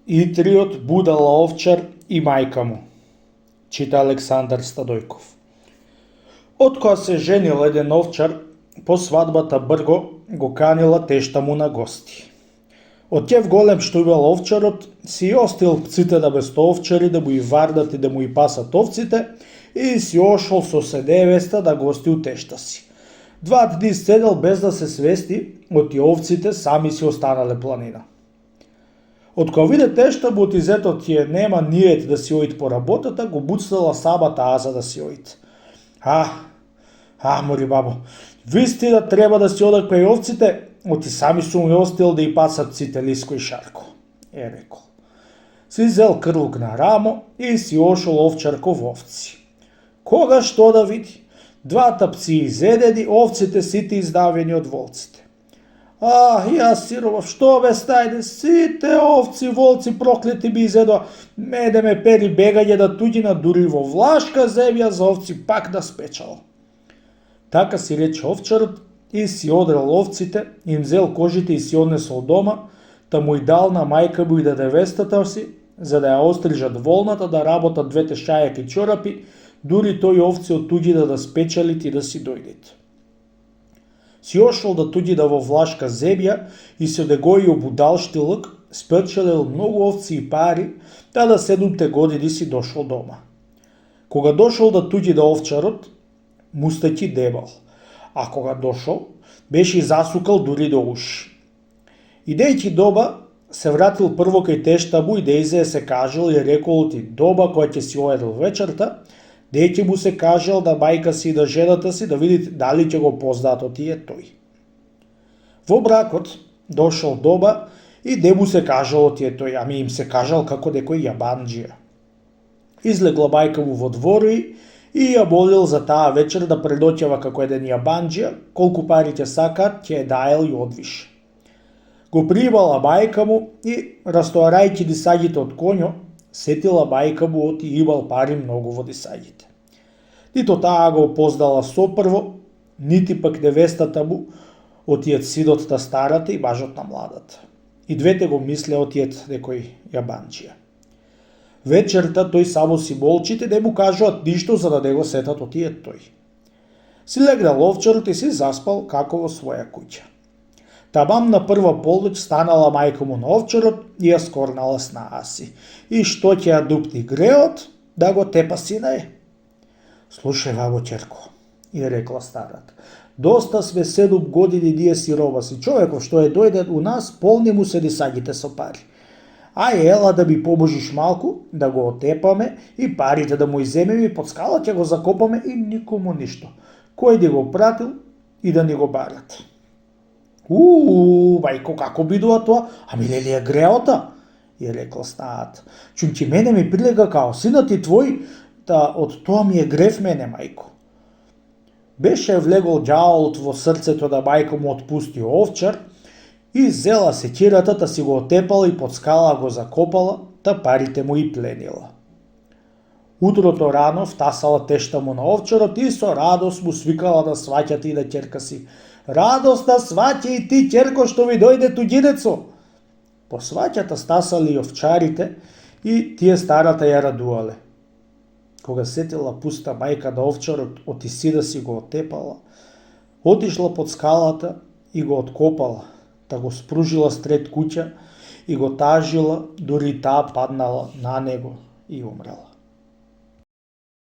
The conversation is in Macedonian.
и триот Будала овчар и мајка му. Чита Александар Стадојков. Откоја се женил еден овчар, по свадбата Брго го канила тешта му на гости. Од тев голем што имал овчарот, си остил пците да бесто овчари да му и вардат и да му и пасат овците и си ошол со седевеста да гости у тешта си. 2 дни седел без да се свести, оти овците сами си останале планина. Од кога виде тешта му од изетот ќе нема ниет да си оид по работата, го буцнала сабата аза да си оид. Мори бабо, вистина треба да си одак кај овците, оти сами сум ја остил да и пасат ците Лиско и Шарко, е рекол. Си зел крлук на рамо и си ошол овчарко во овци. Кога што да види? 2 пци изедени, овците сите издавени од волците. Јас сиробав, што бе стајде, сите овци, волци проклети би изедоа, мене ме пери бегање да туѓина, дури во влашка земја за овци пак да спечал. Така си рече овчарот и си одрал овците, им зел кожите и си однесол дома, та му и дал на мајка му и да невестата си, за да ја острижат волната, да работат 2 шајаки чорапи, дури тој овци од туѓина да спечалит и да си дојдет. Си ошол да туѓина во влашка земја и се одегои будалштилок, спечалил многу овци и пари, та да 7 години си дошол дома. Кога дошол да туѓина овчарот, мустаќи дебал, а кога дошол, беше засукал дури до уши. Идејќи доба, се вратил прво кај тешта му и дејзе се кажал и рекол ти доба која ќе си оедел вечерта, дејќи му се кажал да мајка си и да жената си да видите дали ќе го познаат отие тој. Во бракот дошол доба и де му се кажал отие тој, ами им се кажал како некој јабанџија. Излегла мајка му во двори и ја молил за таа вечер да предоќава како еден јабанџија, колку пари ќе сакаат, ќе даел и одвише. Го примала мајка му и, растоарајќи дисаѓите од коњо, сетила мајка му оти имал пари многу во дисаѓите. Нито таа го познала сопрво, нити пак невестата му, отиет синот на старата и мажот на младата. И двете го мисле отиет некој јабанџија. Вечерта тој само си молчите, не му кажуваат ништо за да не го сетат отиет тој. Си легнал овчарот и си заспал како во своја куќа. Тамам на прва полноќ станала мајка му на овчарот и ја скорнала снаа си. И што ќе ја дупни греот, да го тепа сина е. Слушај, бабо ќерко, и рекла старата, доста сме 7 години ние сиробаси, човеков што е дојден у нас, полни му се дисаѓите со пари. Ела да ми поможиш малку, да го отепаме и парите да му иземеме и под скала ќе го закопаме и никому ништо. Кој да го пратил и да ни го барат. Мајко, како бидува тоа? Ами лели е греота, ја рекла снаата. Чунки мене ми прилега као синот и твој, та од тоа ми е грев мене, мајко. Беше влегол ѓаволот во срцето да мајка му отпусти овчар и зела секирата, та си го отепала и под скала го закопала, та парите му и пленила. Утрото рано втасала тешта му на овчарот и со радост му свикала да сваќате и да ќерка си. Радоста сваќа и ти, ќерко, што ви дојде туѓинецо. По сваќата стасали и овчарите и тие старата ја радувале. Кога сетила пуста мајка на овчарот, оти сина си го отепала, отишла под скалата и го откопала, та го спружила стред куќа и го тажила, дури таа паднала на него и умрела.